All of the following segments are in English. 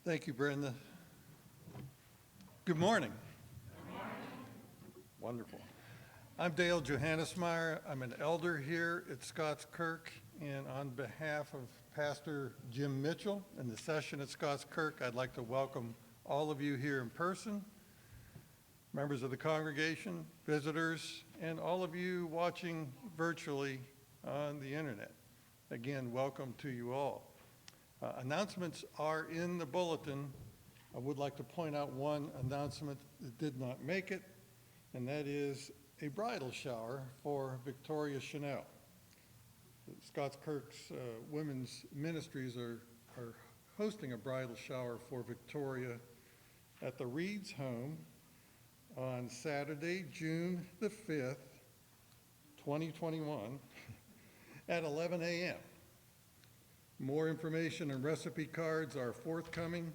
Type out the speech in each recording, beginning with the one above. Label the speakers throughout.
Speaker 1: Thank you, Brenda. Good morning.
Speaker 2: Good morning.
Speaker 1: Wonderful. I'm Dale Johannesmeyer. I'm an elder here at Scots Kirk, and on behalf of Pastor Jim Mitchell and the session at Scots Kirk, I'd like to welcome all of you here in person, members of the congregation, visitors, and all of you watching virtually on the internet. Again, welcome to you all. Announcements are in the bulletin. I would like to point out one announcement that did not make it, and that is a bridal shower for Victoria Chanel. Scots Kirk's Women's Ministries are hosting a bridal shower for Victoria at the Reed's home on Saturday, June the 5th, 2021, at 11 a.m. More information and recipe cards are forthcoming.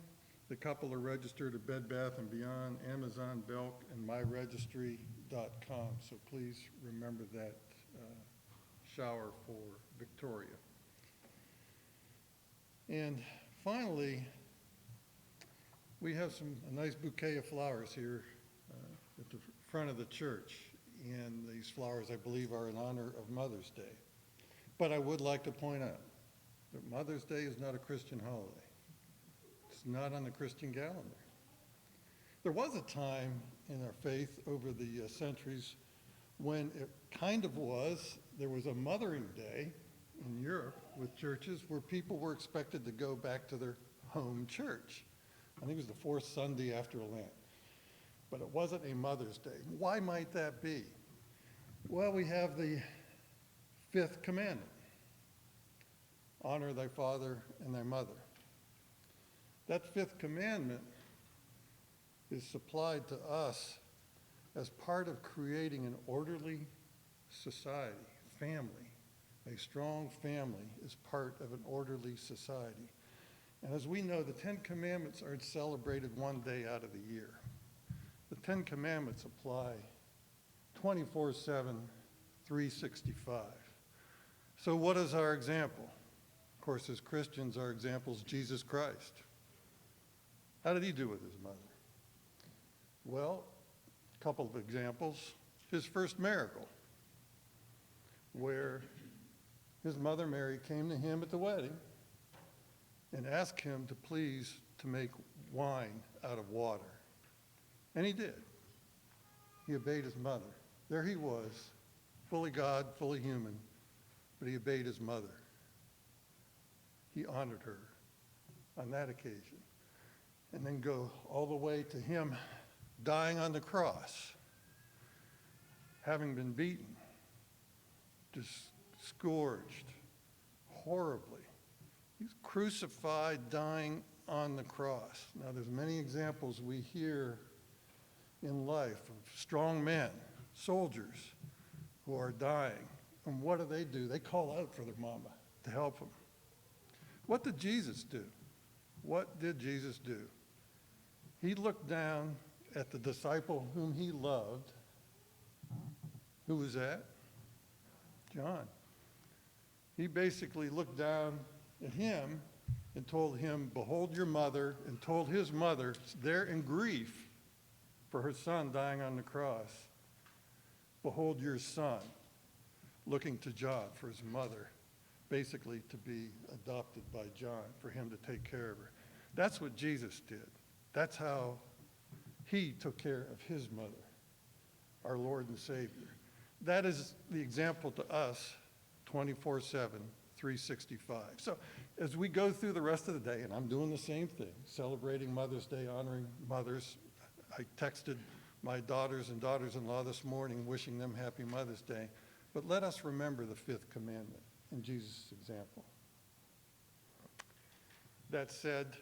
Speaker 1: The couple are registered at Bed Bath & Beyond, Amazon, Belk, and myregistry.com. So please remember that shower for Victoria. And finally, we have a nice bouquet of flowers here at the front of the church. And these flowers, I believe, are in honor of Mother's Day. But I would like to point out that Mother's Day is not a Christian holiday. It's not on the Christian calendar. There was a time in our faith over the centuries when it kind of was. There was a Mothering Day in Europe with churches where people were expected to go back to their home church. I think it was the fourth Sunday after Lent. But it wasn't a Mother's Day. Why might that be? Well, we have the fifth commandment. Honor thy father and thy mother. That fifth commandment is supplied to us as part of creating an orderly society, family. A strong family is part of an orderly society. And as we know, the Ten Commandments aren't celebrated one day out of the year. The Ten Commandments apply 24/7, 365. So what is our example? Of course, as Christians, our example is Jesus Christ. How did he do with his mother? Well, a couple of examples. His first miracle, where his mother Mary came to him at the wedding and asked him to please to make wine out of water. And he did. He obeyed his mother. There he was, fully God, fully human, but he obeyed his mother. He honored her on that occasion. And then go all the way to him dying on the cross, having been beaten, just scourged horribly. He's crucified, dying on the cross. Now, there's many examples we hear in life of strong men, soldiers, who are dying. And what do? They call out for their mama to help them. What did Jesus do? What did Jesus do? He looked down at the disciple whom he loved. Who was that? John. He basically looked down at him and told him, behold your mother, and told his mother, there in grief for her son dying on the cross, behold your son, looking to John for his mother, basically to be adopted by John, for him to take care of her. That's what Jesus did. That's how he took care of his mother, our Lord and Savior. That is the example to us, 24/7, 365. So as we go through the rest of the day, and I'm doing the same thing, celebrating Mother's Day, honoring mothers. I texted my daughters and daughters-in-law this morning, wishing them happy Mother's Day. But let us remember the fifth commandment in Jesus' example. That said,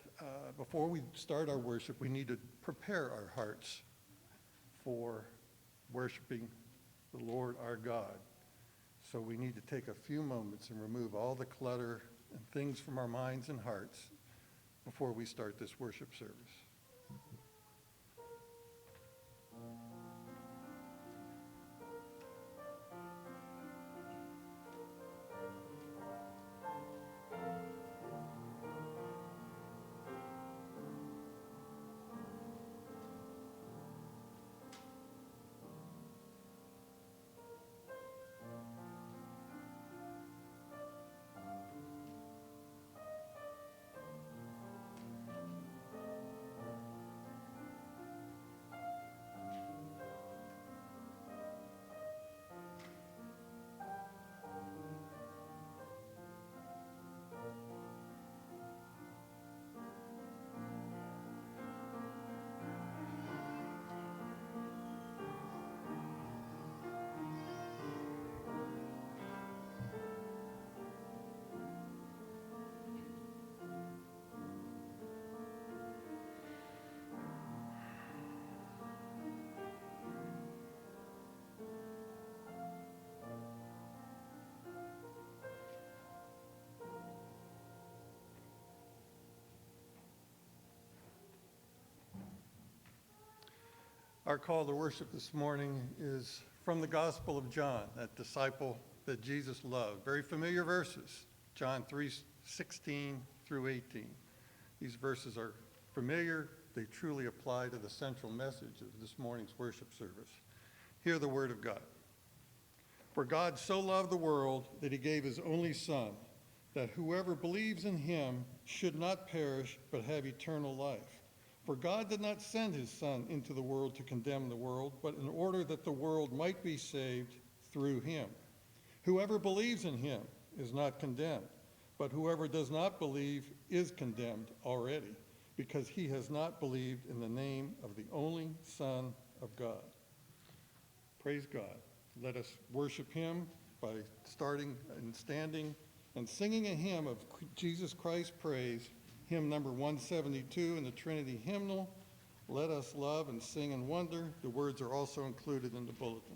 Speaker 1: before we start our worship, we need to prepare our hearts for worshiping the Lord our God. So we need to take a few moments and remove all the clutter and things from our minds and hearts before we start this worship service. Our call to worship this morning is from the Gospel of John, that disciple that Jesus loved. Very familiar verses, John 3:16 through 18. These verses are familiar. They truly apply to the central message of this morning's worship service. Hear the word of God. For God so loved the world that he gave his only Son, that whoever believes in him should not perish but have eternal life. For God did not send his Son into the world to condemn the world, but in order that the world might be saved through him. Whoever believes in him is not condemned, but whoever does not believe is condemned already, because he has not believed in the name of the only Son of God. Praise God. Let us worship him by starting and standing and singing a hymn of Jesus Christ praise, hymn number 172 in the Trinity hymnal. Let us love and sing and wonder. The words are also included in the bulletin.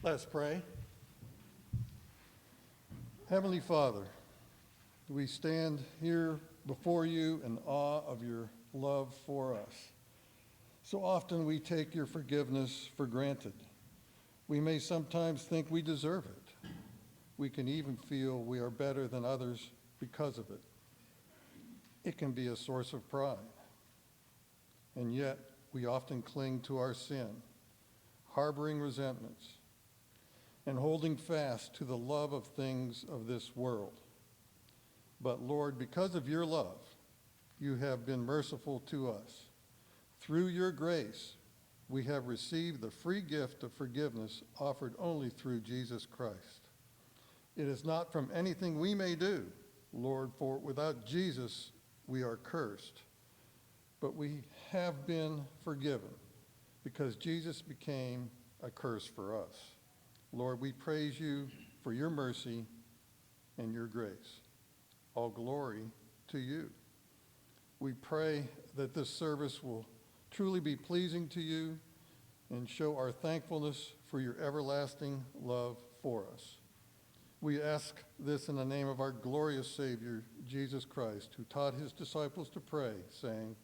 Speaker 1: Let's pray. Heavenly Father, we stand here before you in awe of your love for us. So often we take your forgiveness for granted. We may sometimes think we deserve it. We can even feel we are better than others because of it. It can be a source of pride. And yet we often cling to our sin, harboring resentments, and holding fast to the love of things of this world. But Lord, because of your love, you have been merciful to us. Through your grace, we have received the free gift of forgiveness offered only through Jesus Christ. It is not from anything we may do, Lord, for without Jesus, we are cursed. But we have been forgiven because Jesus became a curse for us. Lord, we praise you for your mercy and your grace. All glory to you. We pray that this service will truly be pleasing to you and show our thankfulness for your everlasting love for us. We ask this in the name of our glorious Savior, Jesus Christ, who taught his disciples to pray, saying,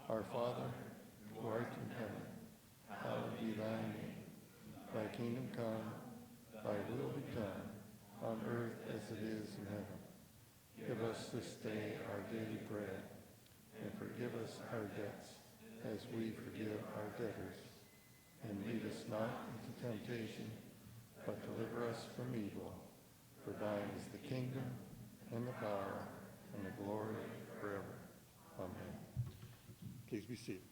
Speaker 1: Our Father, who art in heaven, hallowed be thy name. Thy kingdom come, thy will be done, on earth as it is in heaven. Give us this day our daily bread, and forgive us our debts, as we forgive our debtors. And lead us not into temptation, but deliver us from evil. For thine is the kingdom, and the power, and the glory forever. Amen. Please be seated.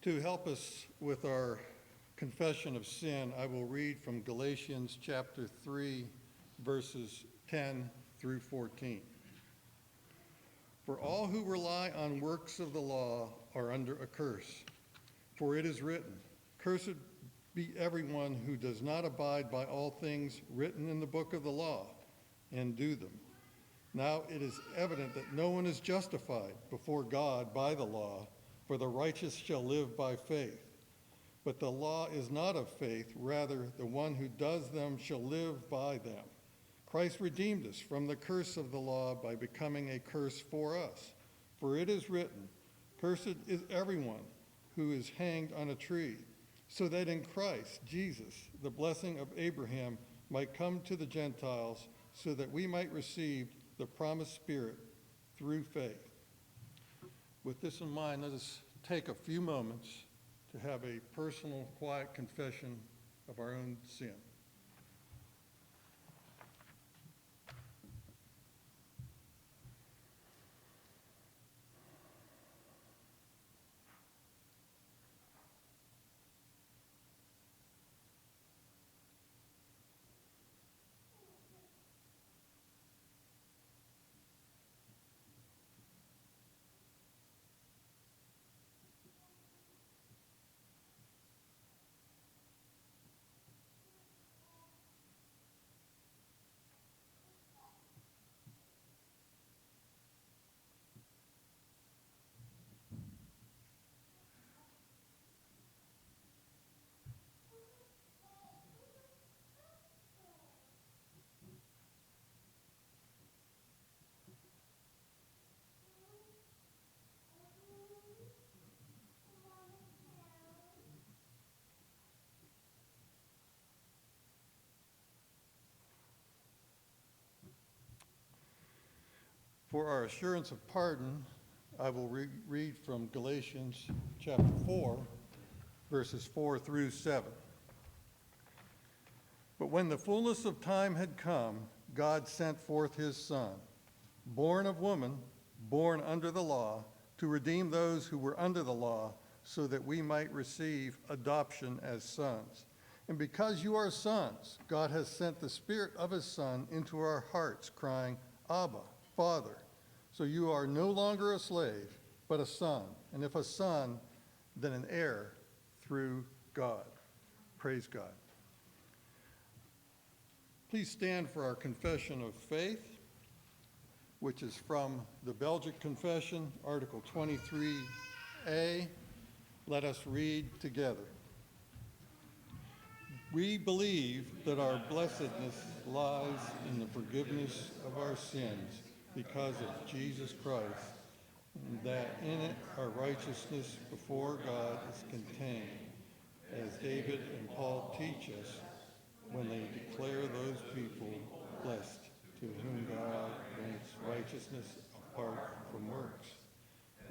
Speaker 1: To help us with our confession of sin, I will read from Galatians chapter 3, verses 10 through 14. For all who rely on works of the law are under a curse. For it is written, Cursed be everyone who does not abide by all things written in the book of the law and do them. Now it is evident that no one is justified before God by the law, for the righteous shall live by faith. But the law is not of faith, rather the one who does them shall live by them. Christ redeemed us from the curse of the law by becoming a curse for us. For it is written, Cursed is everyone who is hanged on a tree, so that in Christ Jesus the blessing of Abraham might come to the Gentiles, so that we might receive the promised Spirit through faith. With this in mind, let us take a few moments to have a personal, quiet confession of our own sin. For our assurance of pardon, I will read from Galatians chapter 4, verses 4 through 7. But when the fullness of time had come, God sent forth his Son, born of woman, born under the law, to redeem those who were under the law, so that we might receive adoption as sons. And because you are sons, God has sent the Spirit of his Son into our hearts, crying, Abba, Father. So you are no longer a slave, but a son. And if a son, then an heir through God. Praise God. Please stand for our confession of faith, which is from the Belgic Confession, Article 23A. Let us read together. We believe that our blessedness lies in the forgiveness of our sins because of Jesus Christ, and that in it our righteousness before God is contained, as David and Paul teach us when they declare those people blessed to whom God grants righteousness apart from works.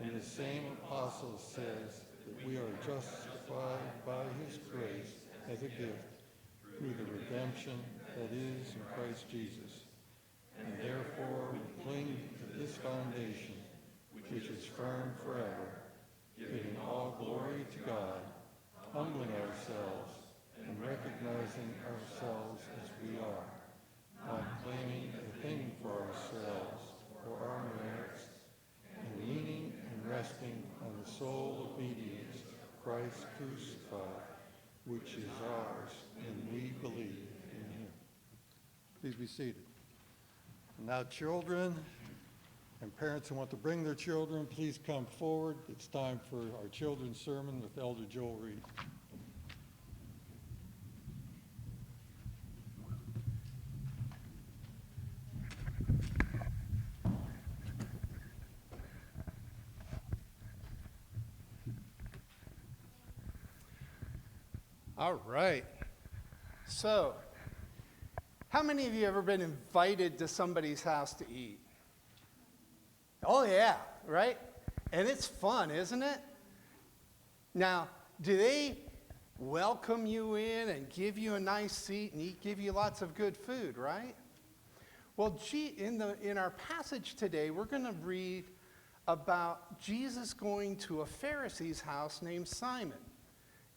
Speaker 1: And the same apostle says that we are justified by his grace as a gift through the redemption that is in Christ Jesus. And therefore we cling to this foundation, which is firm forever, giving all glory to God, humbling ourselves and recognizing ourselves as we are, not claiming a thing for ourselves or our merits, and leaning and resting on the sole obedience Christ crucified, which is ours, and we believe in him. Please be seated. Now, children and parents who want to bring their children, please come forward. It's time for our children's sermon with Elder Joel Reed.
Speaker 2: All right. So, how many of you ever been invited to somebody's house to eat? Oh, yeah, right? And it's fun, isn't it? Now, do they welcome you in and give you a nice seat and give you lots of good food, right? Well, in our passage today, we're going to read about Jesus going to a Pharisee's house named Simon.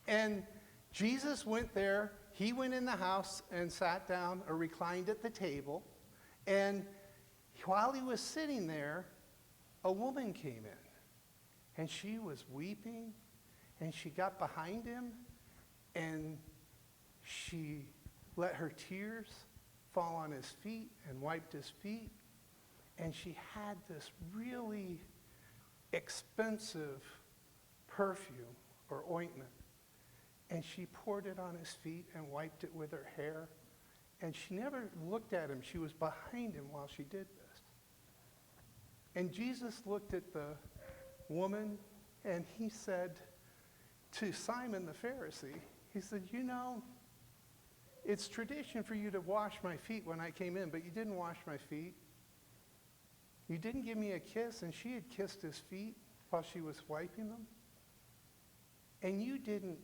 Speaker 2: And Jesus went there. He went in the house and sat down or reclined at the table. And while he was sitting there, a woman came in. And she was weeping. And she got behind him. And she let her tears fall on his feet and wiped his feet. And she had this really expensive perfume or ointment. And she poured it on his feet and wiped it with her hair. And she never looked at him. She was behind him while she did this. And Jesus looked at the woman and he said to Simon the Pharisee, he said, you know, it's tradition for you to wash my feet when I came in, but you didn't wash my feet. You didn't give me a kiss, and she had kissed his feet while she was wiping them. And you didn't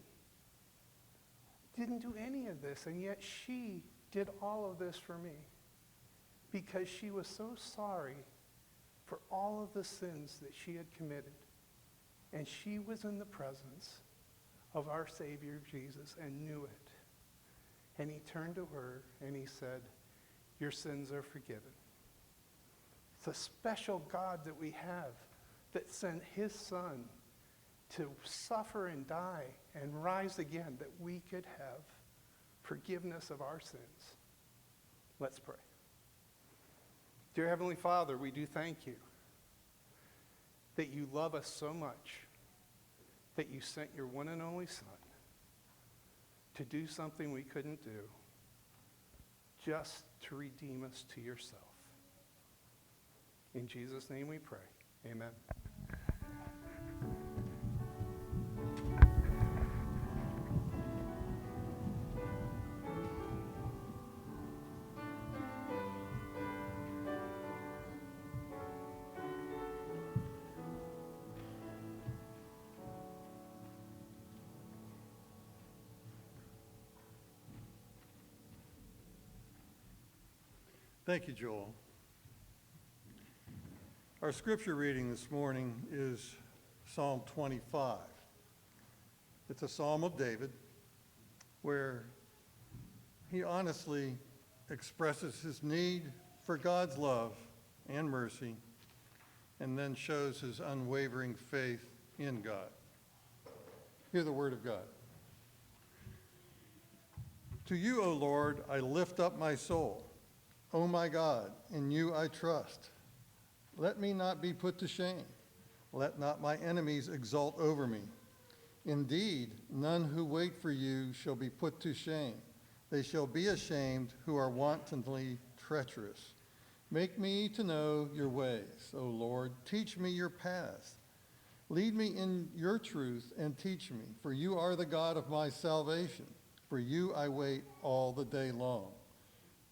Speaker 2: do any of this, and yet she did all of this for me because she was so sorry for all of the sins that she had committed. And she was in the presence of our Savior Jesus and knew it. And he turned to her and he said, your sins are forgiven. It's a special God that we have that sent his son to suffer and die and rise again that we could have forgiveness of our sins. Let's pray. Dear Heavenly Father, we do thank you that you love us so much that you sent your one and only Son to do something we couldn't do, just to redeem us to yourself. In Jesus' name we pray. Amen.
Speaker 1: Thank you, Joel. Our scripture reading this morning is Psalm 25. It's a psalm of David where he honestly expresses his need for God's love and mercy and then shows his unwavering faith in God. Hear the word of God. To you, O Lord, I lift up my soul. O my God, in you I trust. Let me not be put to shame. Let not my enemies exult over me. Indeed, none who wait for you shall be put to shame. They shall be ashamed who are wantonly treacherous. Make me to know your ways, O Lord. Teach me your paths. Lead me in your truth and teach me, for you are the God of my salvation. For you I wait all the day long.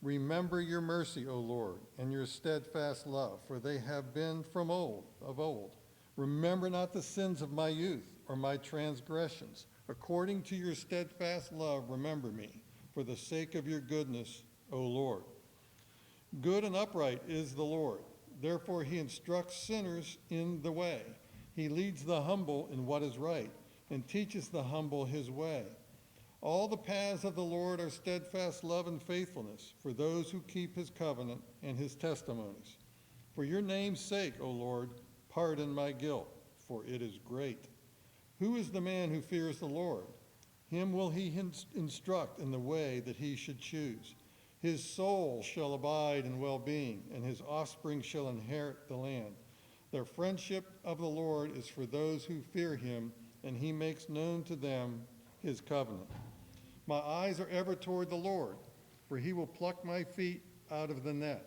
Speaker 1: Remember your mercy, O Lord, and your steadfast love, for they have been from of old. Remember not the sins of my youth or my transgressions. According to your steadfast love, remember me, for the sake of your goodness, O Lord. Good and upright is the Lord. Therefore he instructs sinners in the way. He leads the humble in what is right, and teaches the humble his way. All the paths of the Lord are steadfast love and faithfulness for those who keep his covenant and his testimonies. For your name's sake, O Lord, pardon my guilt, for it is great. Who is the man who fears the Lord? Him will he instruct in the way that he should choose. His soul shall abide in well-being, and his offspring shall inherit the land. The friendship of the Lord is for those who fear him, and he makes known to them his covenant. My eyes are ever toward the Lord, for he will pluck my feet out of the net.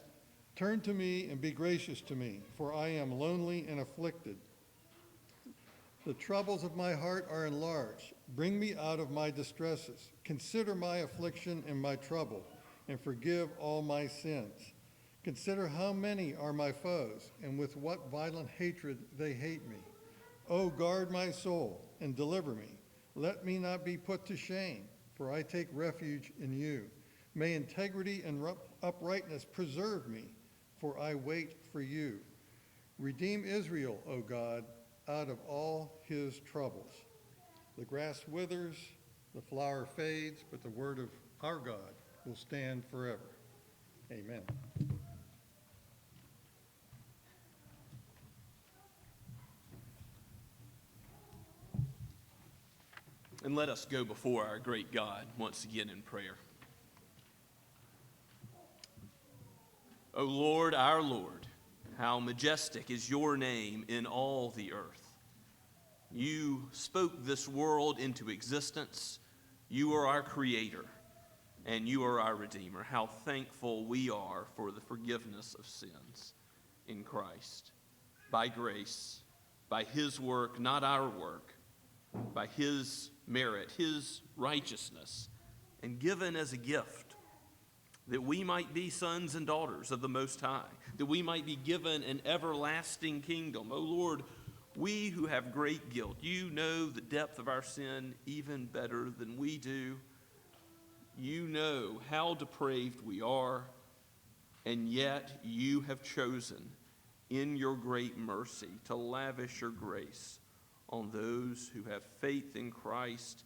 Speaker 1: Turn to me and be gracious to me, for I am lonely and afflicted. The troubles of my heart are enlarged. Bring me out of my distresses. Consider my affliction and my trouble, and forgive all my sins. Consider how many are my foes, and with what violent hatred they hate me. Oh, guard my soul and deliver me. Let me not be put to shame, for I take refuge in you. May integrity and uprightness preserve me, for I wait for you. Redeem Israel, O God, out of all his troubles. The grass withers, the flower fades, but the word of our God will stand forever. Amen.
Speaker 3: And let us go before our great God once again in prayer. O Lord, our Lord, how majestic is your name in all the earth. You spoke this world into existence. You are our creator, and you are our redeemer. How thankful we are for the forgiveness of sins in Christ. By grace, by his work, not our work, by his merit, his righteousness, and given as a gift, that we might be sons and daughters of the Most High, that we might be given an everlasting kingdom. O Lord, we who have great guilt, you know the depth of our sin even better than we do. You know how depraved we are, and yet you have chosen in your great mercy to lavish your grace on those who have faith in Christ,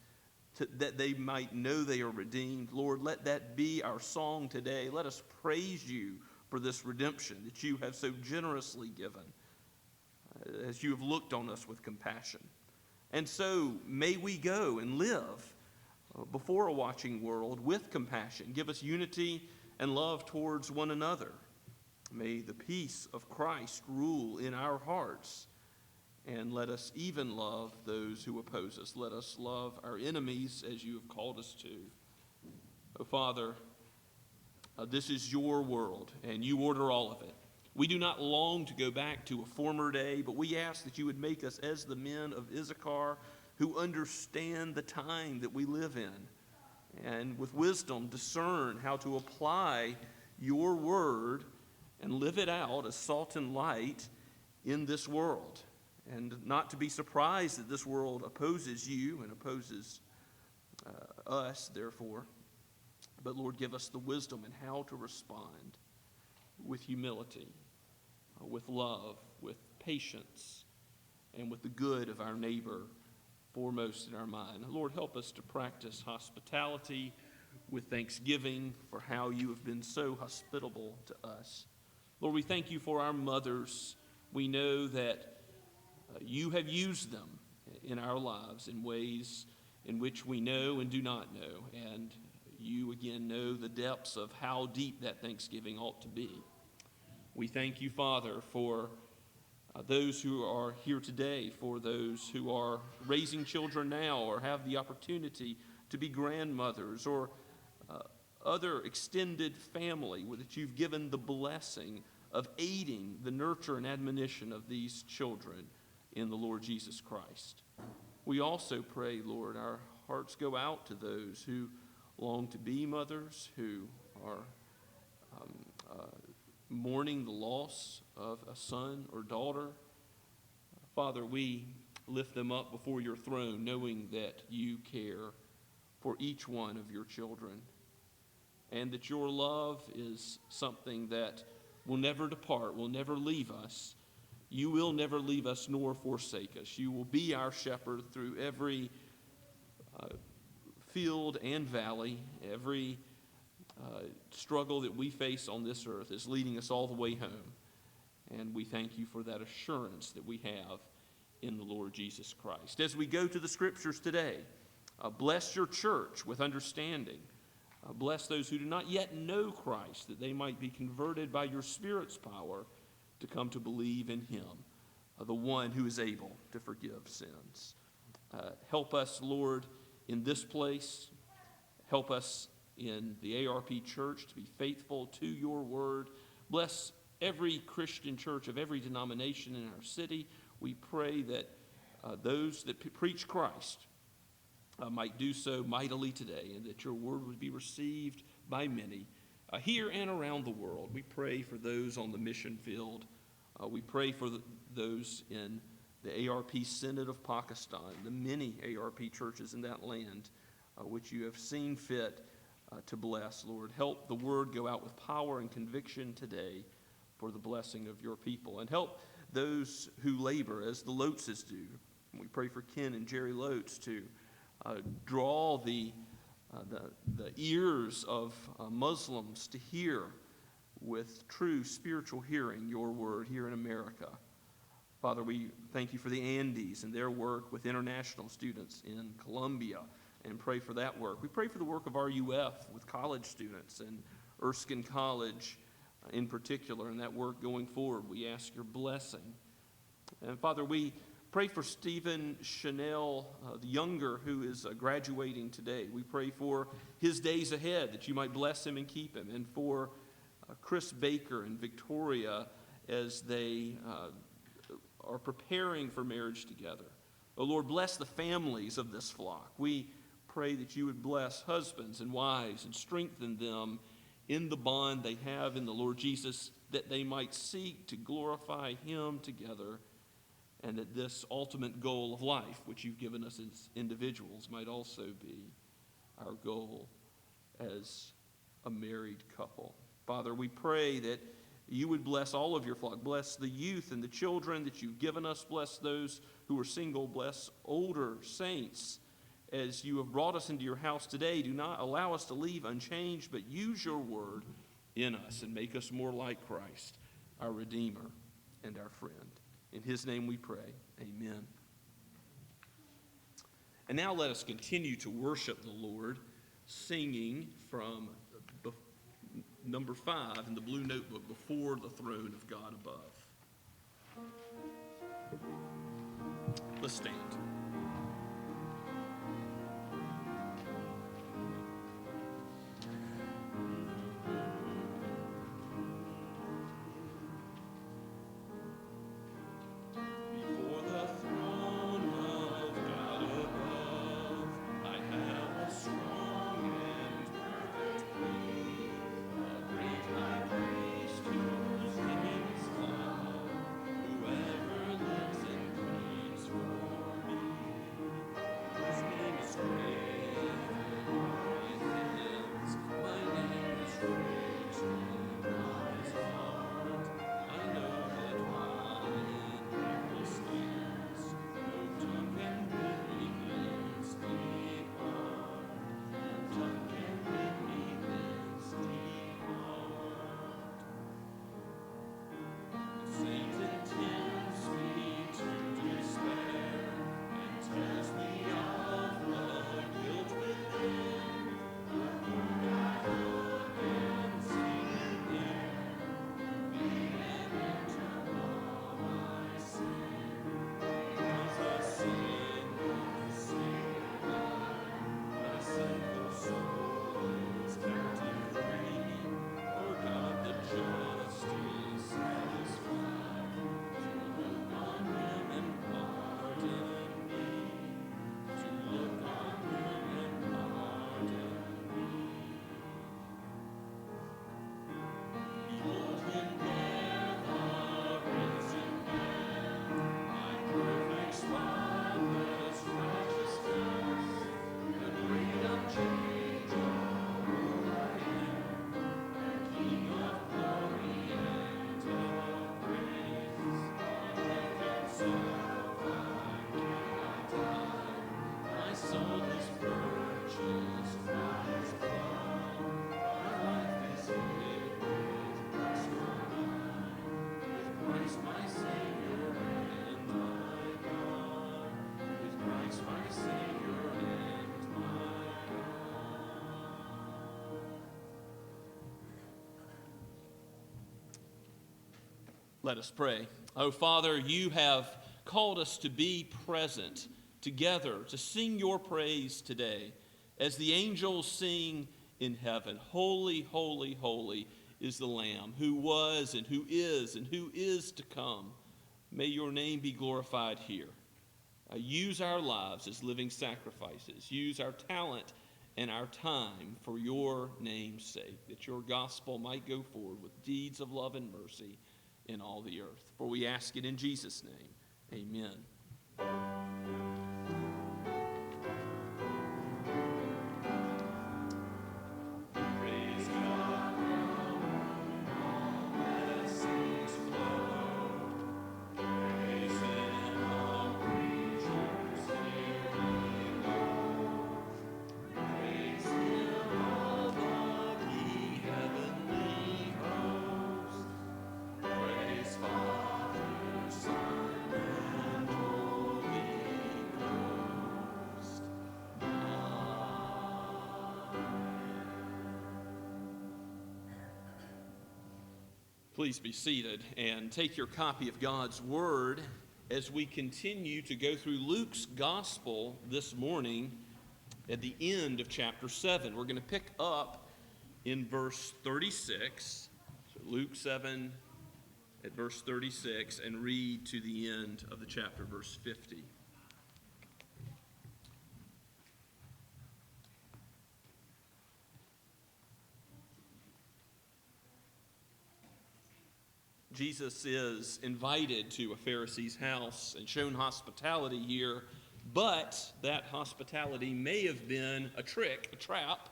Speaker 3: that they might know they are redeemed. Lord, let that be our song today. Let us praise you for this redemption that you have so generously given, as you have looked on us with compassion. And so may we go and live before a watching world with compassion. Give us unity and love towards one another. May the peace of Christ rule in our hearts. And let us even love those who oppose us. Let us love our enemies as you have called us to. Oh, Father, this is your world, and you order all of it. We do not long to go back to a former day, but we ask that you would make us as the men of Issachar who understand the time that we live in, and with wisdom discern how to apply your word and live it out as salt and light in this world. And not to be surprised that this world opposes you and opposes us, therefore. But Lord, give us the wisdom in how to respond with humility, with love, with patience, and with the good of our neighbor foremost in our mind. Lord, help us to practice hospitality with thanksgiving for how you have been so hospitable to us. Lord, we thank you for our mothers. We know that you have used them in our lives in ways in which we know and do not know. And you, again, know the depths of how deep that thanksgiving ought to be. We thank you, Father, for those who are here today, for those who are raising children now or have the opportunity to be grandmothers or other extended family that you've given the blessing of aiding the nurture and admonition of these children in the Lord Jesus Christ. We also pray, Lord, our hearts go out to those who long to be mothers, who are mourning the loss of a son or daughter. Father, we lift them up before your throne, knowing that you care for each one of your children, and that your love is something that will never depart, will never leave us. You will never leave us nor forsake us. You will be our shepherd through every field and valley, every struggle that we face on this earth is leading us all the way home. And we thank you for that assurance that we have in the Lord Jesus Christ. As we go to the Scriptures today, bless your church with understanding. Bless those who do not yet know Christ, that they might be converted by your Spirit's power to come to believe in him, the one who is able to forgive sins. Help us, Lord, in this place. Help us in the ARP church to be faithful to your word. Bless every Christian church of every denomination in our city. We pray that those that preach Christ might do so mightily today, and that your word would be received by many here and around the world. We pray for those on the mission field. We pray for those in the ARP Synod of Pakistan, the many ARP churches in that land, which you have seen fit to bless. Lord, help the word go out with power and conviction today for the blessing of your people. And help those who labor, as the Loteses do. We pray for Ken and Jerry Lotes to draw the ears of Muslims to hear with true spiritual hearing your word here in America. Father, we thank you for the Andes and their work with international students in Colombia, and pray for that work. We pray for the work of RUF with college students and Erskine College in particular, and that work going forward. We ask your blessing. And Father, we pray for Stephen Chanel, the younger, who is graduating today. We pray for his days ahead, that you might bless him and keep him. And for Chris Baker and Victoria as they are preparing for marriage together. Oh Lord, bless the families of this flock. We pray that you would bless husbands and wives and strengthen them in the bond they have in the Lord Jesus, that they might seek to glorify him together, and that this ultimate goal of life, which you've given us as individuals, might also be our goal as a married couple. Father, we pray that you would bless all of your flock. Bless the youth and the children that you've given us. Bless those who are single. Bless older saints. As you have brought us into your house today, do not allow us to leave unchanged, but use your word in us and make us more like Christ, our Redeemer and our friend. In his name we pray. Amen. And now let us continue to worship the Lord, singing from number 5 in the blue notebook, Before the Throne of God Above. Let's stand. my Savior and my God. Let us pray. Oh, Father, you have called us to be present together, to sing your praise today, as the angels sing in heaven. Holy, holy, holy is the Lamb who was and who is to come. May your name be glorified here. Use our lives as living sacrifices. Use our talent and our time for your name's sake, that your gospel might go forward with deeds of love and mercy in all the earth. For we ask it in Jesus' name. Amen. Please be seated and take your copy of God's Word as we continue to go through Luke's Gospel this morning at the end of chapter 7. We're going to pick up in verse 36, so Luke 7 at verse 36, and read to the end of the chapter, verse 50. Jesus is invited to a Pharisee's house and shown hospitality here, but that hospitality may have been a trick, a trap.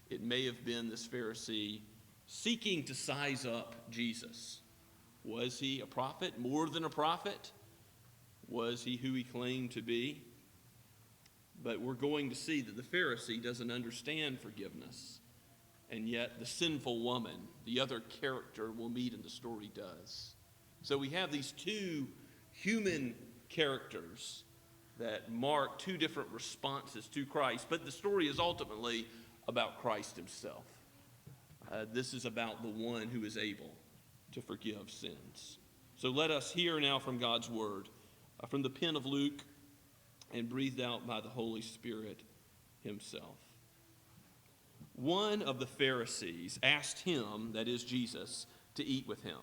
Speaker 3: It may have been this Pharisee seeking to size up Jesus. Was he a prophet, more than a prophet? Was he who he claimed to be? But we're going to see that the Pharisee doesn't understand forgiveness. And yet the sinful woman, the other character we'll meet in the story, does. So we have these two human characters that mark two different responses to Christ. But the story is ultimately about Christ himself. This is about the one who is able to forgive sins. So let us hear now from God's word, from the pen of Luke and breathed out by the Holy Spirit himself. One of the Pharisees asked him, that is Jesus, to eat with him.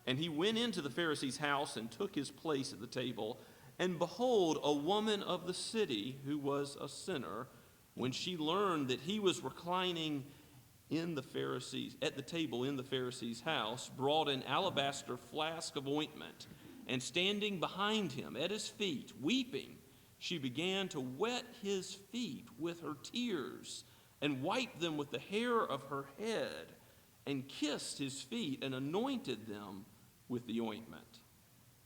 Speaker 3: And he went into the Pharisee's house and took his place at the table. And behold, a woman of the city who was a sinner, when she learned that he was reclining at the table in the Pharisee's house, brought an alabaster flask of ointment, and standing behind him at his feet, weeping, she began to wet his feet with her tears, and wiped them with the hair of her head, and kissed his feet, and anointed them with the ointment.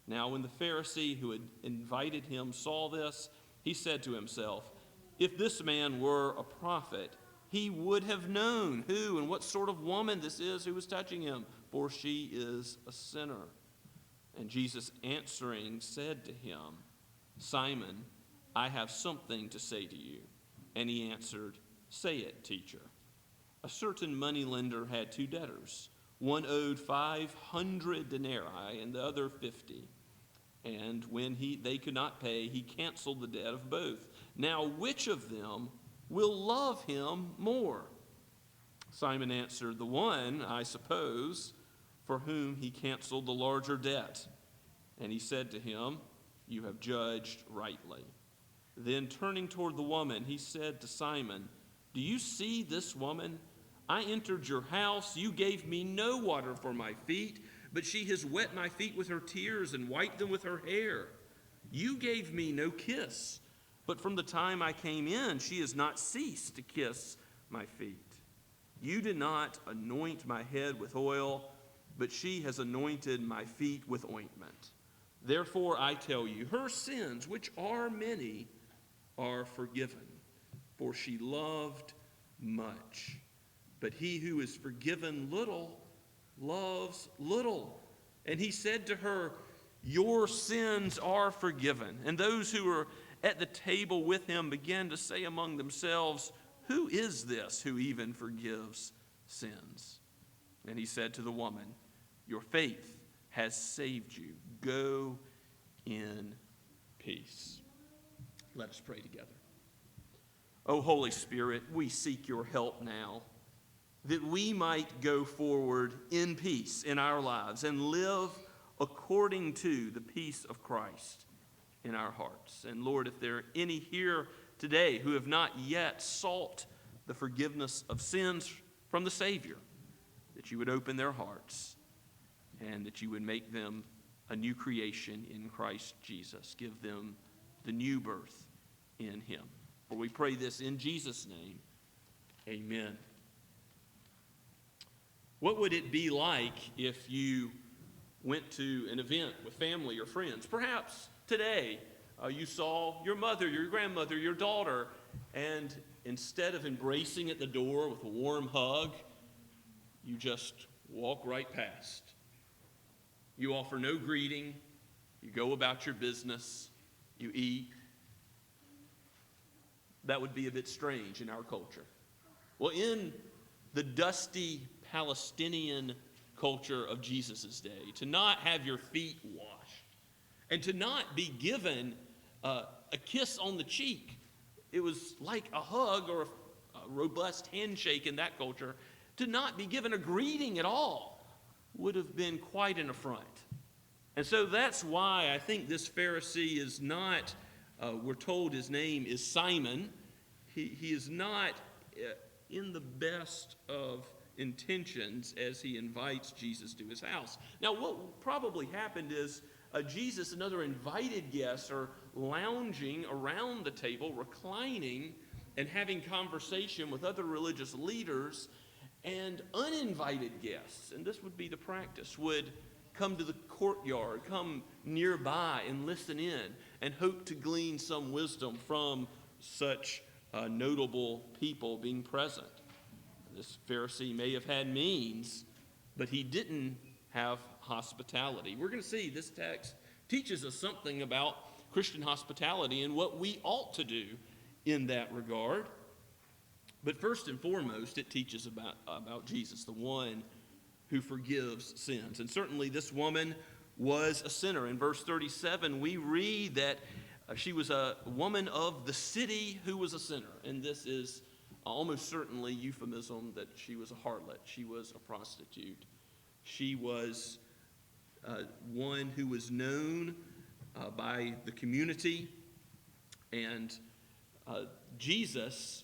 Speaker 3: Now when the Pharisee who had invited him saw this, he said to himself, if this man were a prophet, he would have known who and what sort of woman this is who was touching him, for she is a sinner. And Jesus answering said to him, Simon, I have something to say to you. And he answered, say it, teacher. A certain moneylender had two debtors. One owed 500 denarii and the other 50. And when they could not pay, he canceled the debt of both. Now which of them will love him more? Simon answered, the one, I suppose, for whom he canceled the larger debt. And he said to him, you have judged rightly. Then turning toward the woman, he said to Simon, do you see this woman? I entered your house. You gave me no water for my feet, but she has wet my feet with her tears and wiped them with her hair. You gave me no kiss, but from the time I came in, she has not ceased to kiss my feet. You did not anoint my head with oil, but she has anointed my feet with ointment. Therefore I tell you, her sins, which are many, are forgiven, for she loved much. But he who is forgiven little loves little. And he said to her, your sins are forgiven. And those who were at the table with him began to say among themselves, "Who is this who even forgives sins?" And he said to the woman, "Your faith has saved you. Go in peace." Let us pray together. O Holy Spirit, we seek your help now, that we might go forward in peace in our lives and live according to the peace of Christ in our hearts. And Lord, if there are any here today who have not yet sought the forgiveness of sins from the Savior, that you would open their hearts and that you would make them a new creation in Christ Jesus. Give them the new birth in him. For we pray this in Jesus' name. Amen. What would it be like if you went to an event with family or friends? Perhaps today you saw your mother, your grandmother, your daughter, and instead of embracing at the door with a warm hug, you just walk right past. You offer no greeting. You go about your business. You eat. That would be a bit strange in our culture. Well, in the dusty Palestinian culture of Jesus' day, to not have your feet washed and to not be given a kiss on the cheek, it was like a hug or a robust handshake in that culture. To not be given a greeting at all would have been quite an affront. And so that's why I think this Pharisee is not, we're told his name is Simon. He is not in the best of intentions as he invites Jesus to his house. Now, what probably happened is Jesus and other invited guests are lounging around the table, reclining and having conversation with other religious leaders, and uninvited guests, and this would be the practice, would come to the courtyard, come nearby and listen in and hope to glean some wisdom from such notable people being present. This Pharisee may have had means, but he didn't have hospitality. We're going to see this text teaches us something about Christian hospitality and what we ought to do in that regard. But first and foremost, it teaches about Jesus, the one who forgives sins. And certainly this woman was a sinner. In verse 37, we read that she was a woman of the city who was a sinner. And this is almost certainly euphemism that she was a harlot. She was a prostitute. She was one who was known by the community. And Jesus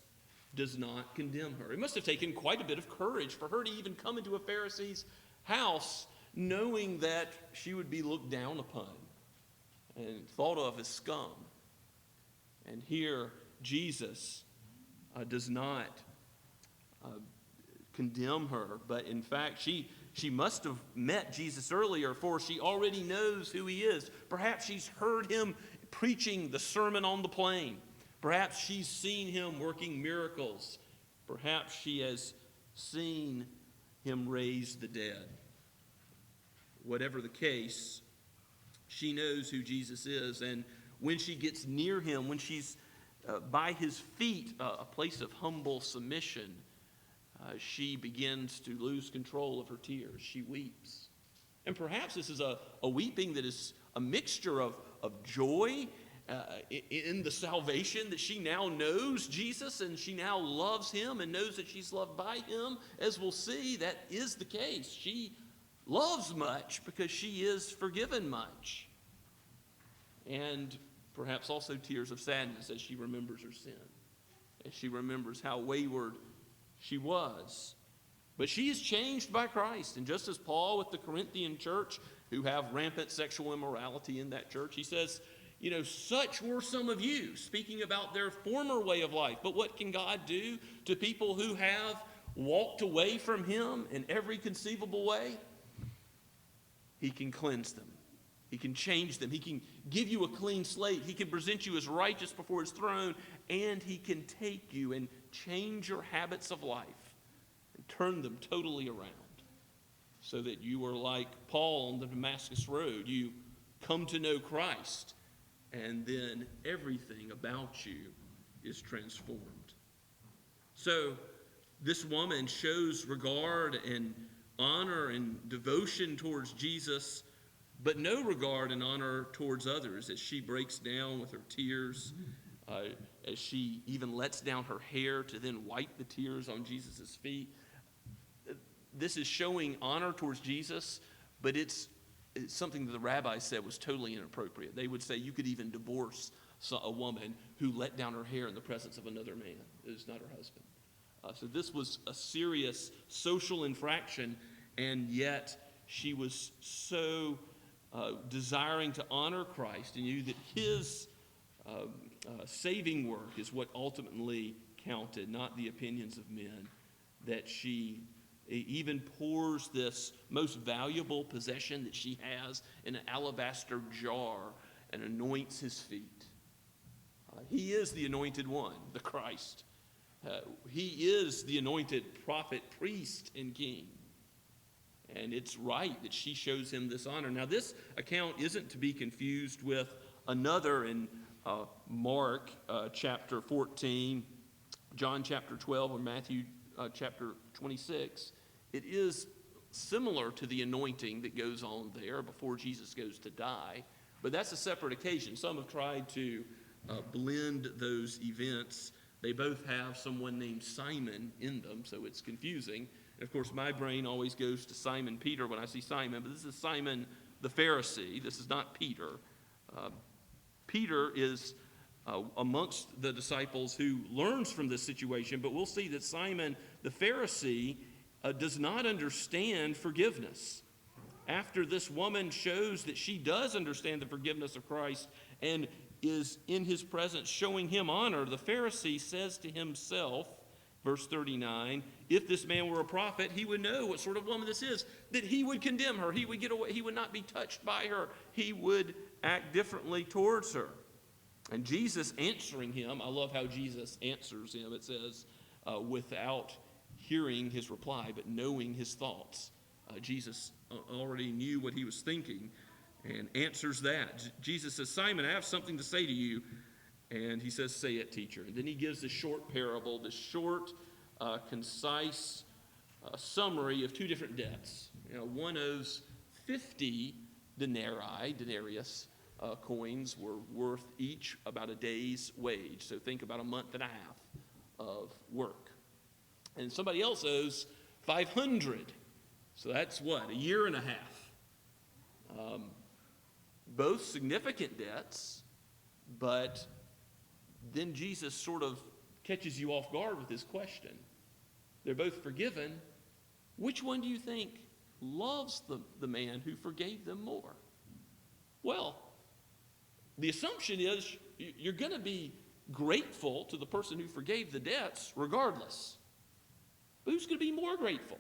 Speaker 3: does not condemn her. It must have taken quite a bit of courage for her to even come into a Pharisee's house knowing that she would be looked down upon and thought of as scum. And here Jesus does not condemn her, but in fact she must have met Jesus earlier, for she already knows who he is. Perhaps she's heard him preaching the Sermon on the Plain. Perhaps she's seen him working miracles. Perhaps she has seen him raise the dead. Whatever the case, she knows who Jesus is. And when she gets near him, when she's by his feet, a place of humble submission, she begins to lose control of her tears. She weeps. And perhaps this is a weeping that is a mixture of joy in the salvation that she now knows Jesus and she now loves him and knows that she's loved by him. As we'll see, that is the case. She loves much because she is forgiven much. And perhaps also tears of sadness as she remembers her sin, as she remembers how wayward she was. But she is changed by Christ. And just as Paul with the Corinthian church, who have rampant sexual immorality in that church, he says, you know, such were some of you, speaking about their former way of life. But what can God do to people who have walked away from him in every conceivable way? He can cleanse them. He can change them. He can give you a clean slate. He can present you as righteous before his throne. And he can take you and change your habits of life and turn them totally around so that you are like Paul on the Damascus Road. You come to know Christ and then everything about you is transformed. So this woman shows regard and honor and devotion towards Jesus, but no regard and honor towards others as she breaks down with her tears, as she even lets down her hair to then wipe the tears on Jesus' feet. This is showing honor towards Jesus, but it's something that the rabbis said was totally inappropriate. They would say you could even divorce a woman who let down her hair in the presence of another man that is not her husband. So this was a serious social infraction, and yet she was so desiring to honor Christ and knew that his saving work is what ultimately counted, not the opinions of men, that she even pours this most valuable possession that she has in an alabaster jar and anoints his feet. He is the anointed one, the Christ. He is the anointed prophet, priest, and king. And it's right that she shows him this honor. Now, this account isn't to be confused with another in Mark chapter 14, John chapter 12, or Matthew chapter 26. It is similar to the anointing that goes on there before Jesus goes to die, but that's a separate occasion. Some have tried to blend those events. They both have someone named Simon in them, so it's confusing. And of course, my brain always goes to Simon Peter when I see Simon, but this is Simon the Pharisee. This is not Peter. Peter is amongst the disciples who learns from this situation, but we'll see that Simon the Pharisee does not understand forgiveness. After this woman shows that she does understand the forgiveness of Christ and is in his presence showing him honor, the Pharisee says to himself, verse 39, if this man were a prophet, he would know what sort of woman this is, that he would condemn her. He would get away. He would not be touched by her. He would act differently towards her. And Jesus answering him, I love how Jesus answers him. It says, without hearing his reply, but knowing his thoughts. Jesus already knew what he was thinking and answers that. Jesus says, Simon, I have something to say to you. And he says, say it, teacher. And then he gives this short parable, this short, concise summary of two different debts. One owes 50 denarius coins were worth each about a day's wage. So think about a month and a half of work. And somebody else owes 500. So that's what, a year and a half. Both significant debts, but then Jesus sort of catches you off guard with his question. They're both forgiven. Which one do you think loves the man who forgave them more? Well, the assumption is you're going to be grateful to the person who forgave the debts regardless. But who's going to be more grateful?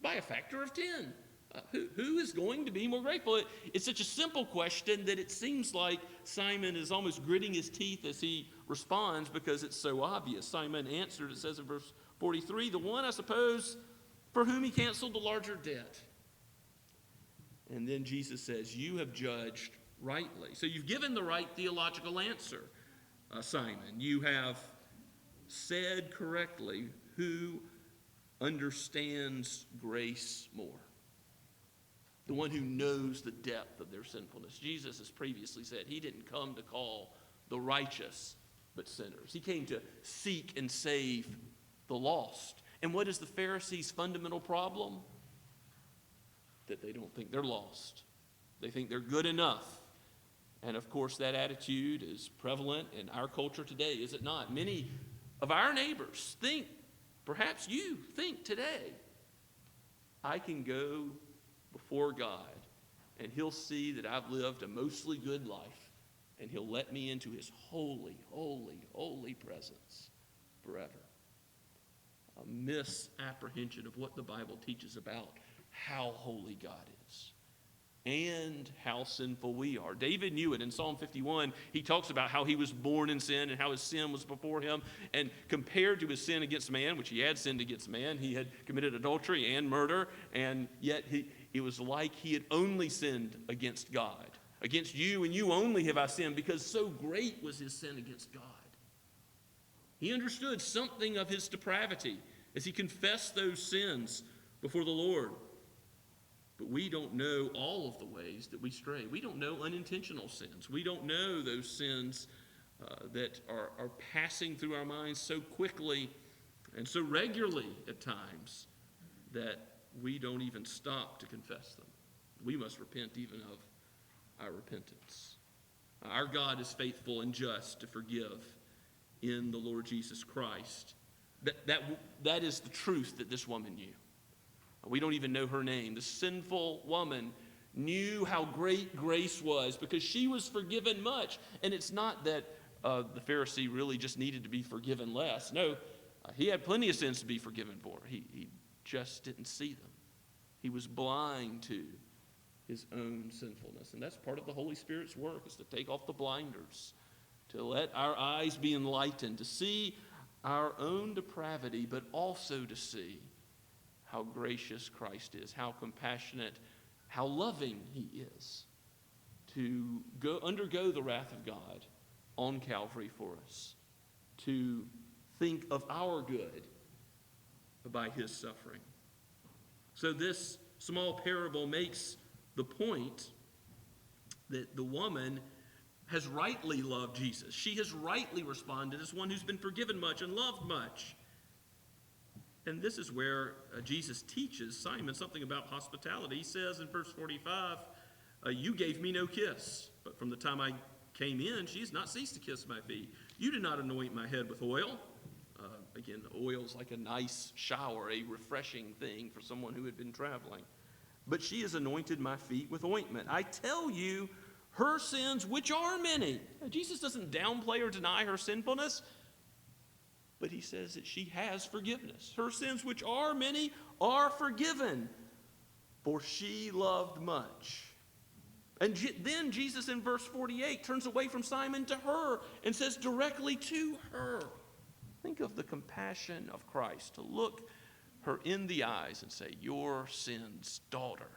Speaker 3: By a factor of 10. Who is going to be more grateful? It's such a simple question that it seems like Simon is almost gritting his teeth as he responds because it's so obvious. Simon answered, it says in verse 43, the one, I suppose, for whom he canceled the larger debt. And then Jesus says, you have judged rightly. So you've given the right theological answer, Simon. You have said correctly who understands grace more. The one who knows the depth of their sinfulness. Jesus has previously said he didn't come to call the righteous, but sinners. He came to seek and save the lost. And what is the Pharisees' fundamental problem? That they don't think they're lost. They think they're good enough. And of course, that attitude is prevalent in our culture today, is it not? Many of our neighbors think, perhaps you think today, I can go before God, and he'll see that I've lived a mostly good life, and he'll let me into his holy, holy, holy presence forever. A misapprehension of what the Bible teaches about how holy God is and how sinful we are. David knew it. In Psalm 51, he talks about how he was born in sin and how his sin was before him. And compared to his sin against man, which he had sinned against man, he had committed adultery and murder, and yet it was like he had only sinned against God. Against you and you only have I sinned, because so great was his sin against God. He understood something of his depravity as he confessed those sins before the Lord. But we don't know all of the ways that we stray. We don't know unintentional sins. We don't know those sins that are passing through our minds so quickly and so regularly at times that we don't even stop to confess them. We must repent even of our repentance. Our God is faithful and just to forgive in the Lord Jesus Christ. That is the truth that this woman knew. We don't even know her name. The sinful woman knew how great grace was because she was forgiven much. And it's not that the Pharisee really just needed to be forgiven less. No, he had plenty of sins to be forgiven for. He just didn't see them. He was blind to his own sinfulness. And that's part of the Holy Spirit's work, is to take off the blinders, to let our eyes be enlightened, to see our own depravity, but also to see how gracious Christ is, how compassionate, how loving he is, to undergo the wrath of God on Calvary for us, to think of our good by his suffering. So this small parable makes the point that the woman has rightly loved Jesus. She has rightly responded as one who's been forgiven much and loved much. And this is where Jesus teaches Simon something about hospitality. He says in verse 45, you gave me no kiss, but from the time I came in, she has not ceased to kiss my feet. You did not anoint my head with oil. Again, oil is like a nice shower, a refreshing thing for someone who had been traveling. But she has anointed my feet with ointment. I tell you, her sins, which are many. Now, Jesus doesn't downplay or deny her sinfulness, but he says that she has forgiveness. Her sins, which are many, are forgiven, for she loved much. And then Jesus in verse 48 turns away from Simon to her and says directly to her. Think of the compassion of Christ, to look her in the eyes and say, your sins, daughter,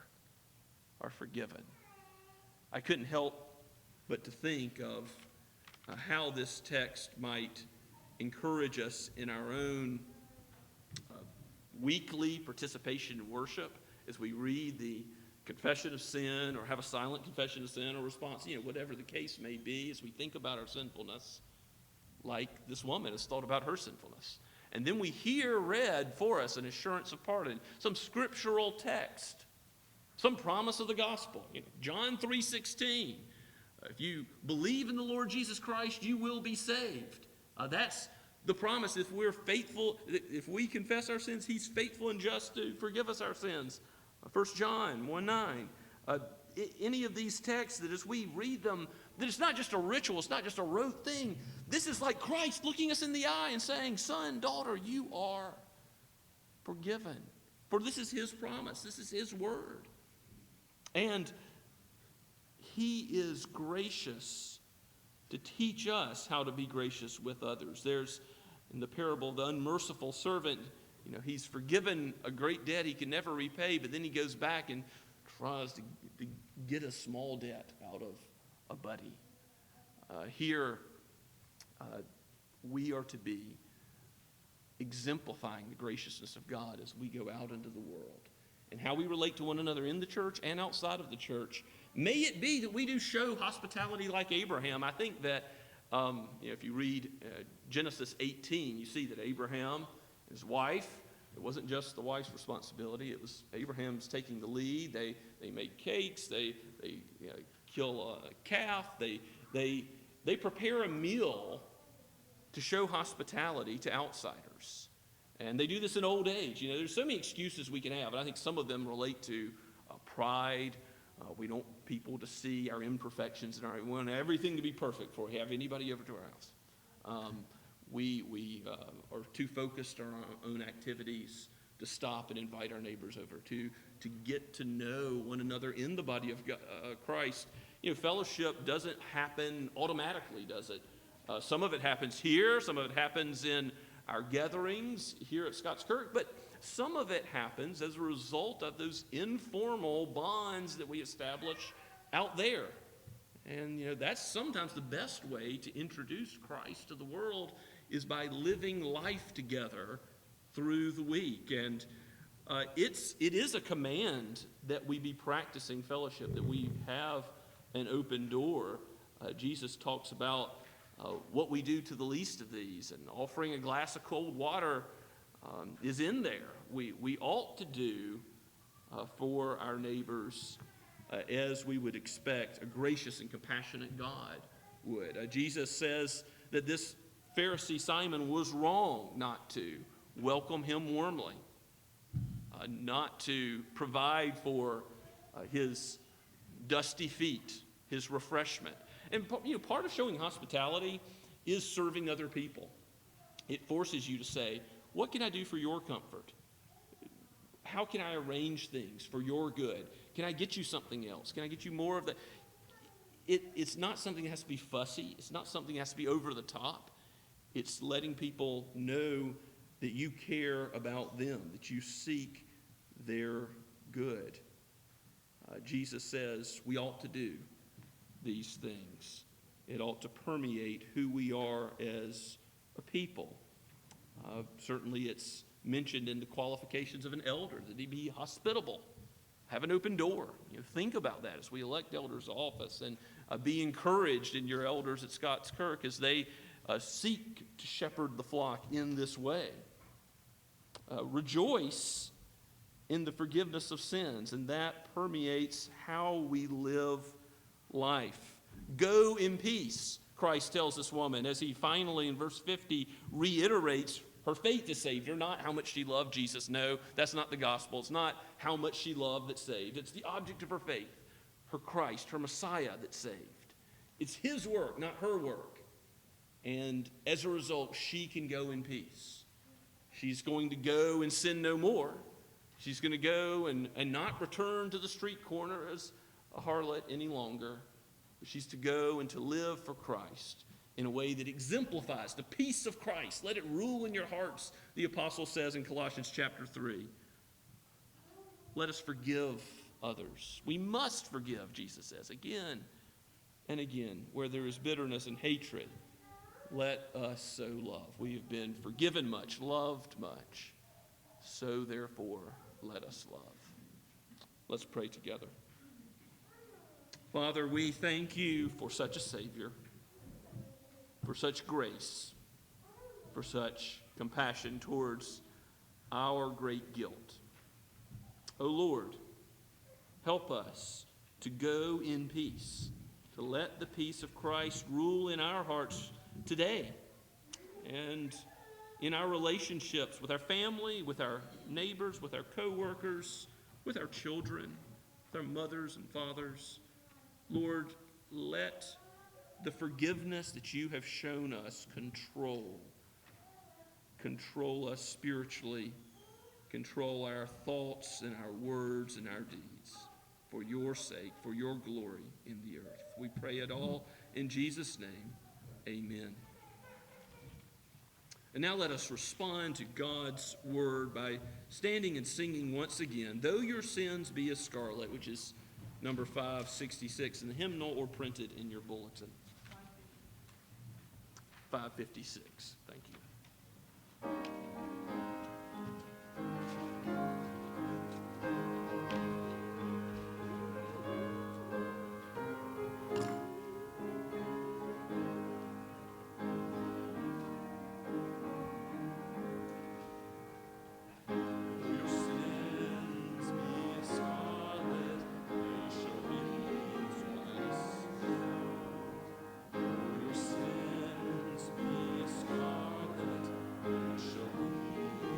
Speaker 3: are forgiven. I couldn't help but to think of how this text might encourage us in our own weekly participation in worship as we read the confession of sin or have a silent confession of sin or response, whatever the case may be, as we think about our sinfulness, like this woman has thought about her sinfulness. And then we hear read for us an assurance of pardon, some scriptural text, some promise of the gospel. John 3:16. If you believe in the Lord Jesus Christ, you will be saved. That's the promise. If we're faithful, if we confess our sins, he's faithful and just to forgive us our sins. 1 John 1:9. Any of these texts that as we read them, that it's not just a ritual, it's not just a rote thing. This is like Christ looking us in the eye and saying, son, daughter, you are forgiven. For this is his promise. This is his word. And he is gracious to teach us how to be gracious with others. There's, in the parable, the unmerciful servant, he's forgiven a great debt he can never repay, but then he goes back and tries to get a small debt out of a buddy. Here, we are to be exemplifying the graciousness of God as we go out into the world and how we relate to one another in the church and outside of the church. May it be that we do show hospitality like Abraham. I think that if you read Genesis 18, you see that Abraham, his wife, it wasn't just the wife's responsibility. It was Abraham's taking the lead. They make cakes. They kill a calf. They prepare a meal to show hospitality to outsiders. And they do this in old age. There's so many excuses we can have, and I think some of them relate to pride. We don't want people to see our imperfections, and we want everything to be perfect before we have anybody over to our house. We are too focused on our own activities to stop and invite our neighbors over, to get to know one another in the body of Christ. Fellowship doesn't happen automatically, does it? Some of it happens here, some of it happens in our gatherings here at Scots Kirk, but some of it happens as a result of those informal bonds that we establish out there And, that's sometimes the best way to introduce Christ to the world is by living life together through the week. And it is a command that we be practicing fellowship, that we have an open door. Jesus talks about what we do to the least of these, and offering a glass of cold water is in there. We ought to do for our neighbors as we would expect a gracious and compassionate God would. Jesus says that this Pharisee Simon was wrong not to welcome him warmly, not to provide for his dusty feet, his refreshment. And part of showing hospitality is serving other people. It forces you to say, what can I do for your comfort? How can I arrange things for your good? Can I get you something else? Can I get you more of that? It's not something that has to be fussy. It's not something that has to be over the top. It's letting people know that you care about them, that you seek their good. Jesus says we ought to do these things. It ought to permeate who we are as a people. Certainly it's mentioned in the qualifications of an elder that he be hospitable, have an open door. Think about that as we elect elders to office, and be encouraged in your elders at Scots Kirk as they seek to shepherd the flock in this way. Rejoice in the forgiveness of sins, and that permeates how we live life. Go in peace, Christ tells this woman, as he finally in verse 50 reiterates her faith is saved. Or not how much she loved Jesus. No, that's not the gospel. It's not how much she loved that saved. It's the object of her faith, her Christ, her Messiah that saved. It's his work, not her work. And as a result, she can go in peace. She's going to go and sin no more. She's going to go and not return to the street corner as a harlot any longer. She's to go and to live for Christ in a way that exemplifies the peace of Christ. Let it rule in your hearts, the apostle says in Colossians chapter 3. Let us forgive others. We must forgive, Jesus says, again and again. Where there is bitterness and hatred, let us so love. We have been forgiven much, loved much. So therefore, let us love. Let's pray together. Father, we thank you for such a Savior, for such grace, for such compassion towards our great guilt. O Lord, help us to go in peace, to let the peace of Christ rule in our hearts today and in our relationships with our family, with our neighbors, with our co-workers, with our children, with our mothers and fathers. Lord, let the forgiveness that you have shown us control us spiritually, control our thoughts and our words and our deeds for your sake, for your glory in the earth. We pray it all in Jesus' name. Amen. And now let us respond to God's word by standing and singing once again, Though Your Sins Be as Scarlet, which is number 566 in the hymnal or printed in your bulletin. 556. Thank you.
Speaker 4: Your sins be as scarlet, they shall be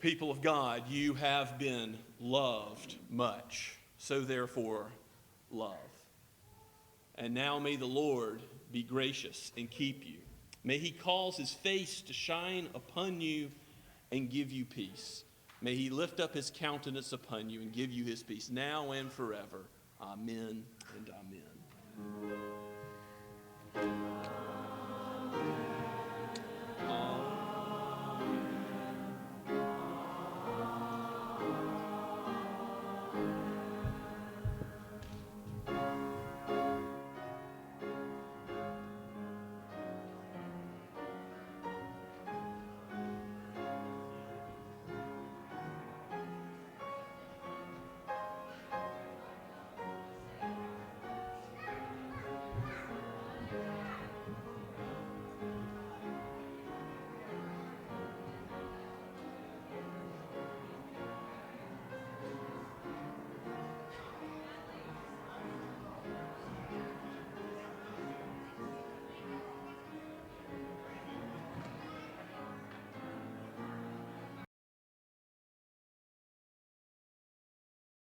Speaker 3: People of God, you have been loved much, so therefore love. And now may the Lord be gracious and keep you. May he cause his face to shine upon you and give you peace. May he lift up his countenance upon you and give you his peace now and forever. Amen and amen.